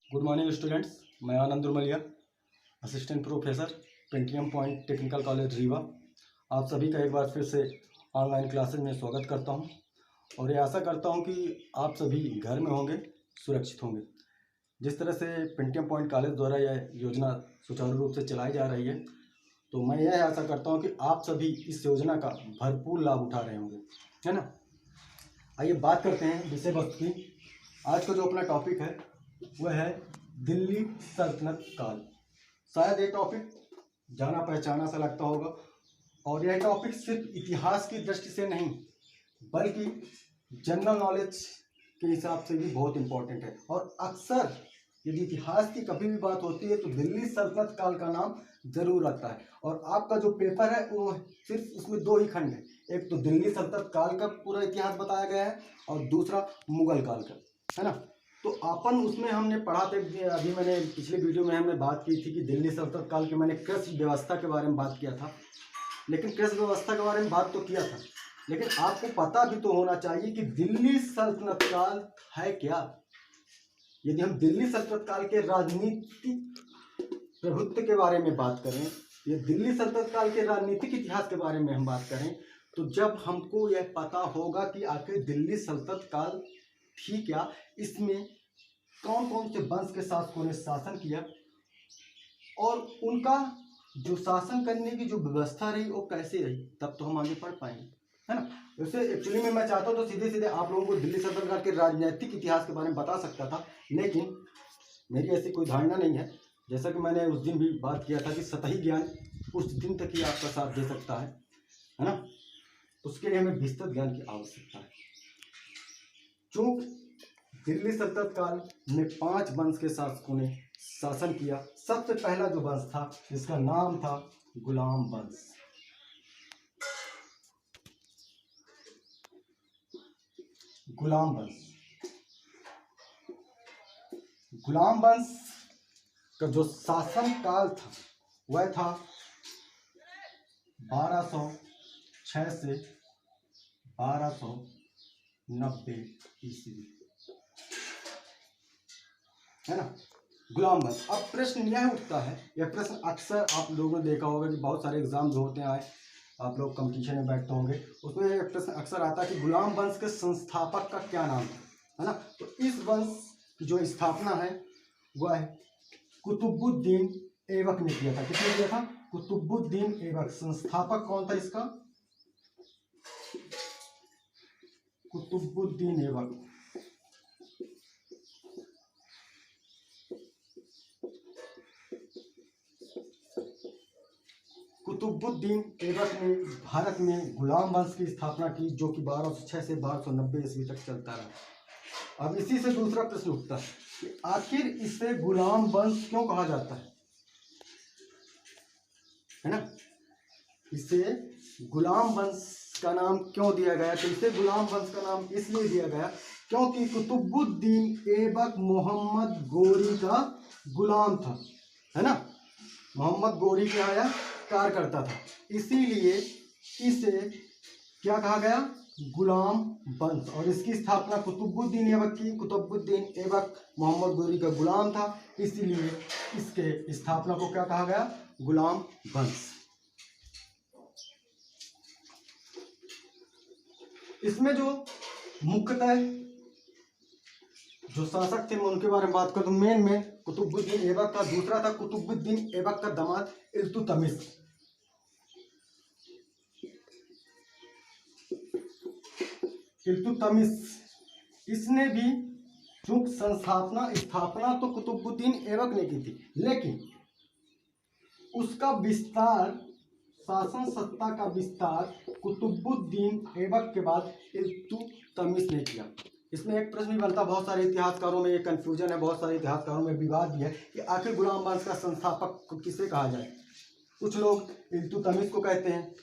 Good morning students, मैं Anand Urmaliya, assistant professor, Pentium point technical college Rewa. आप सभी का एक बार फिर से ऑनलाइन क्लासेज में स्वागत करता हूं और ये आशा करता हूं कि आप सभी घर में होंगे, सुरक्षित होंगे। जिस तरह से पेंटियम पॉइंट कॉलेज द्वारा यह योजना सुचारू रूप से चलाई जा रही है, तो मैं यह आशा करता हूँ कि आप सभी इस योजना का भरपूर लाभ उठा रहे होंगे, है ना। आइए बात करते हैं विषय वस्तु की। आज का जो अपना टॉपिक है वह है दिल्ली सल्तनत काल। शायद ये टॉपिक जाना पहचाना सा लगता होगा और यह टॉपिक सिर्फ इतिहास की दृष्टि से नहीं बल्कि जनरल नॉलेज के हिसाब से भी बहुत इम्पोर्टेंट है। और अक्सर यदि इतिहास की कभी भी बात होती है तो दिल्ली सल्तनत काल का नाम जरूर आता है। और आपका जो पेपर है वो सिर्फ उसमें दो ही खंड है, एक तो दिल्ली सल्तनत काल का पूरा इतिहास बताया गया है और दूसरा मुगल काल का, है ना। तो अपन उसमें हमने पढ़ा था, अभी मैंने पिछले वीडियो में हमने बात की थी कि दिल्ली सल्तनत काल के मैंने कृषि व्यवस्था के बारे में बात किया था। लेकिन कृषि व्यवस्था के बारे में बात तो किया था, लेकिन आपको पता भी तो होना चाहिए कि दिल्ली सल्तनत काल है क्या। यदि हम दिल्ली सल्तनत काल के राजनीतिक प्रभुत्व के बारे में बात करें या दिल्ली सल्तनत काल के राजनीतिक इतिहास के बारे में हम बात करें, तो जब हमको यह पता होगा कि आखिर दिल्ली सल्तनत काल थी क्या, इसमें कौन कौन से वंश के शासकों ने शासन किया और उनका जो शासन करने की जो व्यवस्था रही वो कैसे रही, तब तो हम आगे पढ़ पाएंगे, है ना। वैसे एक्चुअली में मैं चाहता हूँ तो सीधे सीधे आप लोगों को दिल्ली सल्तनत काल के राजनीतिक इतिहास के बारे में बता सकता था, लेकिन मेरी ऐसी कोई धारणा नहीं है। जैसा कि मैंने उस दिन भी बात किया था कि सतही ज्ञान उस दिन तक ही आपका साथ दे सकता है ना। उसके लिए हमें विस्तृत ज्ञान की आवश्यकता है। चूंकि दिल्ली सल्तनत काल में 5 वंश के शासकों ने शासन किया। सबसे पहला जो वंश था जिसका नाम था गुलाम वंश। गुलाम वंश, गुलाम वंश का जो शासन काल था वह था 1206 से 1290 ईस्वी, है ना। गुलाम वंश। अब प्रश्न यह उठता है, यह प्रश्न अक्सर आप लोगों ने देखा होगा कि बहुत सारे एग्जाम जो होते हैं, आप लोग कंपटीशन में बैठते होंगे, उसमें यह प्रश्न अक्सर आता है कि गुलाम वंश के संस्थापक का क्या नाम था, है ना। तो इस वंश की जो स्थापना है वह कुतुबुद्दीन ऐबक ने किया था। किसने किया था? कुतुबुद्दीन ऐबक। संस्थापक कौन था इसका? कुतुबुद्दीन ऐबक। कुतुबुद्दीन ऐबक ने भारत में गुलाम वंश की स्थापना की, जो कि 1206 से 1290 ईस्वी तक चलता रहा। अब इसी से दूसरा प्रश्न उठता है कि आखिर इसे गुलाम वंश क्यों कहा जाता है ना। इसे गुलाम वंश का नाम क्यों दिया गया? तो इसे गुलाम वंश का नाम इसलिए दिया गया क्योंकि कुतुबुद्दीन ऐबक मोहम्मद गोरी का गुलाम था, है ना। मोहम्मद गोरी के यहाँ कार्य करता था, इसीलिए इसे क्या कहा गया? गुलाम वंश। और इसकी स्थापना कुतुबुद्दीन ऐबक की। कुतुबुद्दीन ऐबक मोहम्मद गोरी का गुलाम था, इसीलिए इसके स्थापना को क्या कहा गया? गुलाम वंश। इसमें जो मुख्यतः जो शासक थे मैं उनके बारे में बात करूं, मेन में कुतुबुद्दीन ऐबक का, दूसरा था कुतुबुद्दीन ऐबक का दामाद इल्तुतमिश। इल्तुतमिश इसने भी जो स्थापना तो कुतुबुद्दीन ऐबक ने की थी, लेकिन उसका विस्तार, शासन सत्ता का विस्तार कुतुबुद्दीन ऐबक के बाद इल्तुतमिश ने किया। इसमें एक प्रश्न भी बनता, बहुत सारे इतिहासकारों में ये कंफ्यूजन है, बहुत सारे इतिहासकारों में विवाद भी है कि आखिर गुलाम वंश का संस्थापक किसे कहा जाए। कुछ लोग इल्तुतमिश को कहते हैं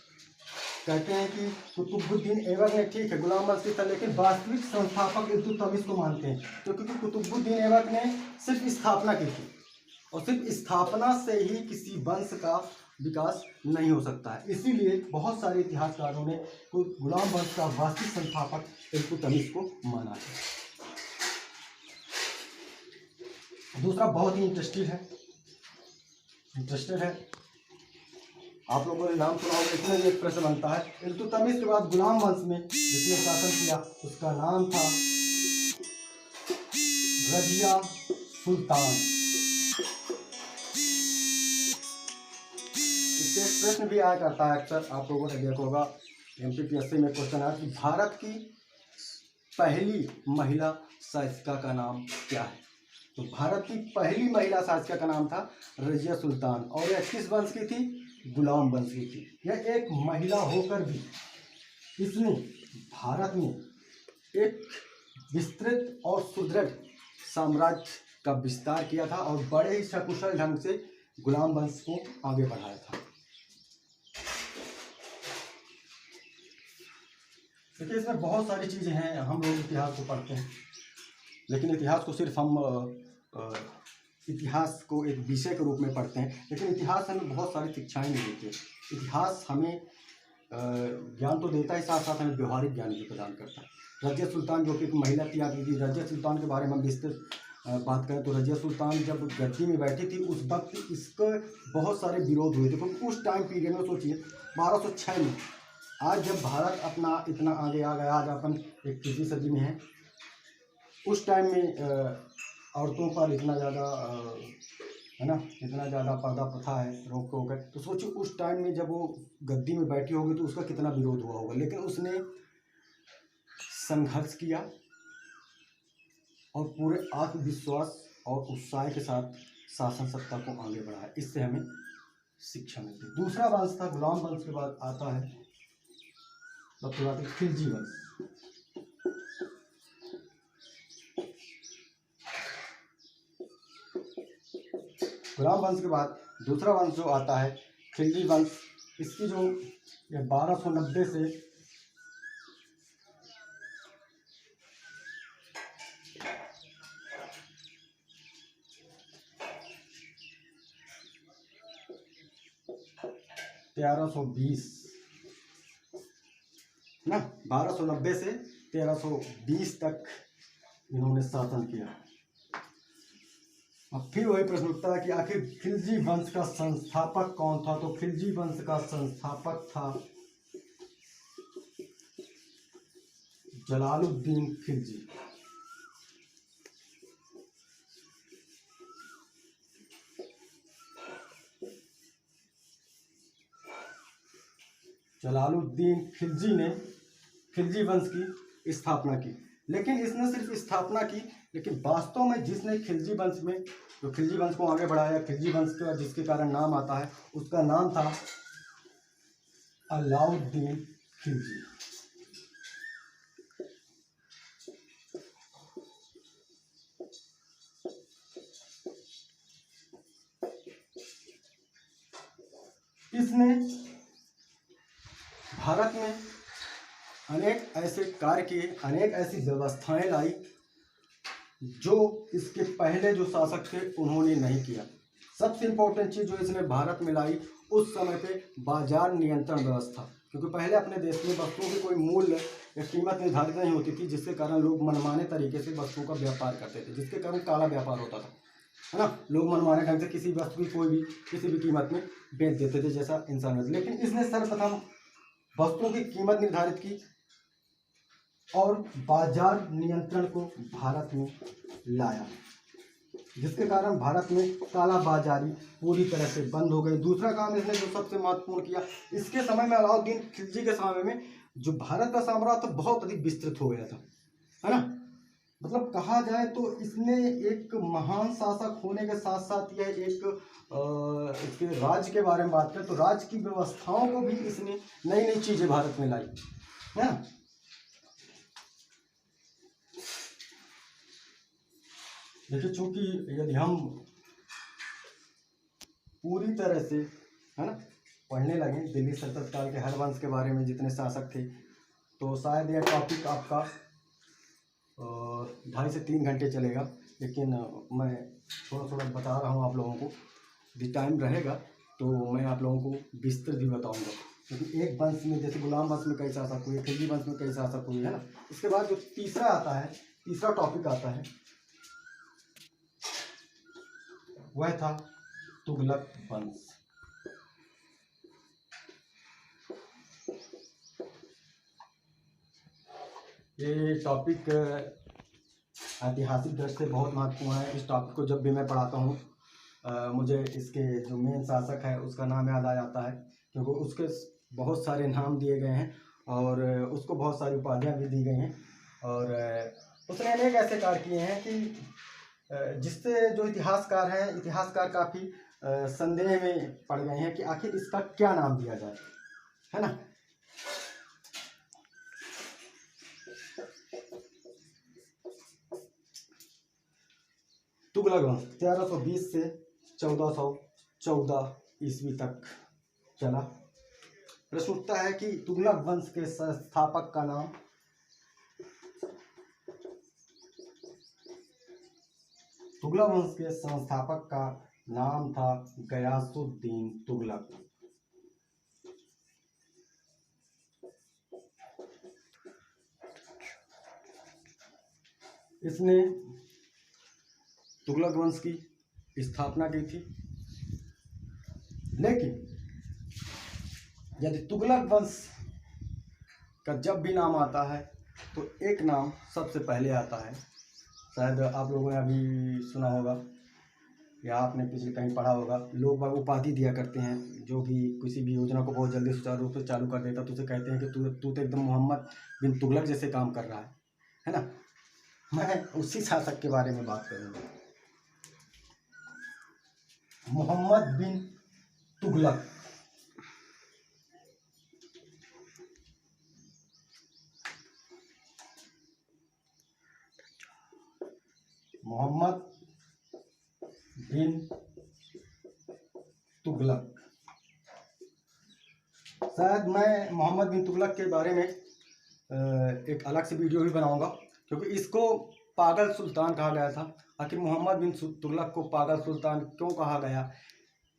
कि कुतुबुद्दीन ऐबक ने, ठीक है, गुलाम वंश की था, लेकिन वास्तविक संस्थापक इल्तुतमिश को मानते हैं, क्योंकि कुतुबुद्दीन ऐबक ने सिर्फ स्थापना की थी और सिर्फ स्थापना से ही किसी वंश का विकास नहीं हो सकता है। इसीलिए बहुत सारे इतिहासकारों ने गुलाम वंश का वास्तविक संस्थापक इल्तुतमिश को माना है। दूसरा बहुत ही इंटरेस्टेड है, आप लोगों ने नाम सुना होगा। इसमें भी एक प्रश्न बनता है, इल्तुतमिश के बाद गुलाम वंश में जिसने शासन किया उसका नाम था रजिया सुल्तान। इससे एक प्रश्न भी आया करता है अक्सर, आप लोगों ने देखा होगा MPPSC में क्वेश्चन आया कि भारत की पहली महिला शासिका का नाम क्या है। तो भारत की पहली महिला शासिका का नाम था रजिया सुल्तान, और यह किस वंश की थी? गुलाम वंश की थी। यह एक महिला होकर भी इसने भारत में एक विस्तृत और सुदृढ़ साम्राज्य का विस्तार किया था और बड़े ही सकुशल ढंग से गुलाम वंश को आगे बढ़ाया था। देखिए, इसमें बहुत सारी चीज़ें हैं। हम लोग इतिहास को पढ़ते हैं, लेकिन इतिहास को सिर्फ हम इतिहास को एक विषय के रूप में पढ़ते हैं, लेकिन इतिहास हमें बहुत सारी शिक्षाएं नहीं देते। इतिहास हमें ज्ञान तो देता है, साथ साथ हमें व्यवहारिक ज्ञान भी प्रदान करता है। रजिया सुल्तान जो कि एक महिला थी, आप देखिए रजिया सुल्तान के बारे में हम विस्तृत बात करें तो रजिया सुल्तान जब गद्दी में बैठी थी उस वक्त इसके बहुत सारे विरोध हुए थे, क्योंकि उस टाइम पीरियड में सोचिए 1206 में, आज जब भारत अपना इतना आगे आ गया, आज अपन 21वीं सदी में है, उस टाइम में औरतों पर इतना ज़्यादा है ना, इतना ज़्यादा पर्दा प्रथा है, रोक टोक है। तो सोचिए उस टाइम में जब वो गद्दी में बैठी होगी तो उसका कितना विरोध हुआ होगा, लेकिन उसने संघर्ष किया और पूरे आत्मविश्वास और उत्साह के साथ शासन सत्ता को आगे बढ़ाया। इससे हमें शिक्षा मिलती है। दूसरा वंश था गुलाम वंश के बाद आता है सबसे बात खिलजी वंश। गुलाम वंश के बाद दूसरा वंश जो आता है खिलजी वंश। इसकी जो 1290 से 1320 ना, 1290 से 1320 तक इन्होंने शासन किया। अब फिर वही प्रश्न उठता है कि आखिर खिलजी वंश का संस्थापक कौन था। तो खिलजी वंश का संस्थापक था जलालुद्दीन खिलजी। जलालुद्दीन खिलजी ने खिलजी वंश की स्थापना की, लेकिन इसने सिर्फ स्थापना की, लेकिन वास्तव में जिसने खिलजी वंश में जो खिलजी वंश को आगे बढ़ाया, खिलजी वंश का जिसके कारण नाम आता है उसका नाम था अलाउद्दीन खिलजी। इसने भारत में अनेक ऐसे कार्य किए, अनेक ऐसी व्यवस्थाएं लाई जो इसके पहले जो शासक थे उन्होंने नहीं किया। सबसे इम्पोर्टेंट चीज़ जो इसने भारत में लाई उस समय पे बाजार नियंत्रण व्यवस्था, क्योंकि पहले अपने देश में वस्तुओं की कोई मूल्य या कीमत निर्धारित नहीं होती थी, जिसके कारण लोग मनमाने तरीके से वस्तुओं का व्यापार करते थे, जिसके कारण काला व्यापार होता था, है ना। लोग मनमाने ढंग से किसी वस्तु की कोई भी किसी भी कीमत में बेच देते थे जैसा इंसान। लेकिन इसने सर्वप्रथम वस्तुओं की कीमत निर्धारित की और बाजार नियंत्रण को भारत में लाया, जिसके कारण भारत में काला बाजारी पूरी तरह से बंद हो गई। दूसरा काम इसने जो सबसे महत्वपूर्ण किया, इसके समय में अलाउद्दीन खिलजी के समय में जो भारत का साम्राज्य था बहुत अधिक विस्तृत हो गया था, है ना। मतलब कहा जाए तो इसने एक महान शासक होने के साथ साथ यह एक इसके राज्य के बारे में बात करें तो राज्य की व्यवस्थाओं को भी इसने नई नई चीजें भारत में लाई, है ना। देखिए, चूंकि यदि हम पूरी तरह से, है ना, पढ़ने लगे दिल्ली सल्तनत काल के हर वंश के बारे में जितने शासक थे, तो शायद यह टॉपिक आपका 2.5 से 3 घंटे चलेगा। लेकिन मैं थोड़ा थोड़ा बता रहा हूँ आप लोगों को, यदि टाइम रहेगा तो मैं आप लोगों को विस्तृत भी बताऊँगा, क्योंकि एक वंश में जैसे गुलाम वंश में कई शासक हुए, खिलजी वंश में कई शासक हुए, है ना। इसके बाद जो तीसरा आता है, तीसरा टॉपिक आता है वह था तुगलक वंश। ये टॉपिक ऐतिहासिक दृष्टि से बहुत महत्वपूर्ण है। इस टॉपिक को जब भी मैं पढ़ाता हूँ मुझे इसके जो मेन शासक है उसका नाम याद आ जाता है, क्योंकि उसके बहुत सारे नाम दिए गए हैं और उसको बहुत सारी उपाधियाँ भी दी गई हैं। और उसने अनेक ऐसे कार्य किए हैं कि जिससे जो इतिहासकार काफ़ी संदेह में पड़ गए हैं कि आखिर इसका क्या नाम दिया जाए, है ना। तुगलक वंश 1320 से 1414 ईस्वी तक चला। प्रश्न उठता है कि तुगलक वंश के संस्थापक का नाम था गयासुद्दीन तुगलक। इसने तुगलक वंश की स्थापना की थी। लेकिन यदि तुगलक वंश का जब भी नाम आता है तो एक नाम सबसे पहले आता है। शायद आप लोगों ने अभी सुना होगा या आपने पिछले कहीं पढ़ा होगा, लोग उपाधि दिया करते हैं। जो भी किसी भी योजना को बहुत जल्दी सुचारू रूप से चालू कर देता तो उसे कहते हैं कि तू तो एकदम मोहम्मद बिन तुगलक जैसे काम कर रहा है ना। मैं उसी शासक के बारे में बात करूँगा, मोहम्मद बिन तुगलक। मोहम्मद बिन तुगलक। शायद मैं मोहम्मद बिन तुगलक के बारे में एक अलग से वीडियो भी बनाऊंगा, क्योंकि इसको पागल सुल्तान कहा गया था। आखिर मोहम्मद बिन तुगलक को पागल सुल्तान क्यों कहा गया,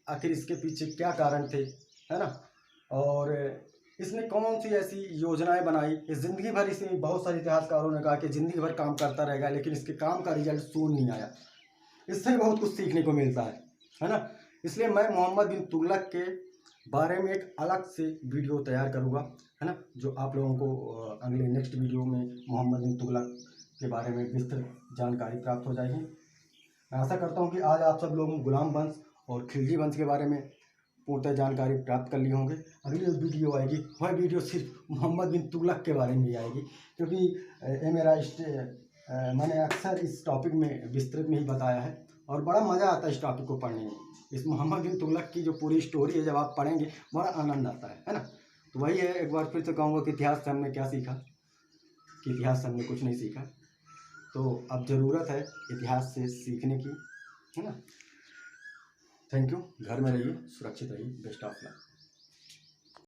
आखिर इसके पीछे क्या कारण थे, है ना। और इसने कौन सी ऐसी योजनाएं बनाई। इस जिंदगी भर इसमें बहुत सारे इतिहासकारों ने कहा कि जिंदगी भर काम करता रहेगा, लेकिन इसके काम का रिजल्ट सून नहीं आया। इससे बहुत कुछ सीखने को मिलता है ना। इसलिए मैं मोहम्मद बिन तुगलक के बारे में एक अलग से वीडियो तैयार करूँगा, है ना, जो आप लोगों को अगले नेक्स्ट वीडियो में मोहम्मद बिन तुगलक के बारे में विस्तृत जानकारी प्राप्त हो जाएगी। मैं आशा करता हूँ कि आज आप सब लोग गुलाम वंश और खिलजी वंश के बारे में पूर्णतः जानकारी प्राप्त कर लिए होंगे। अगली वीडियो आएगी, वह वीडियो सिर्फ मोहम्मद बिन तुगलक के बारे में ही आएगी, क्योंकि ये मेरा मैंने अक्सर इस टॉपिक में विस्तृत में ही बताया है और बड़ा मज़ा आता है इस टॉपिक को पढ़ने में। इस मोहम्मद बिन तुगलक की जो पूरी स्टोरी है जब आप पढ़ेंगे बड़ा आनंद आता है ना। तो वही है, एक बार फिर से कहूँगा कि इतिहास से हमने क्या सीखा, कि इतिहास से हमने कुछ नहीं सीखा। तो अब ज़रूरत है इतिहास से सीखने की, है ना। Thank you. घर में रहिए, सुरक्षित रहिए। Best of luck.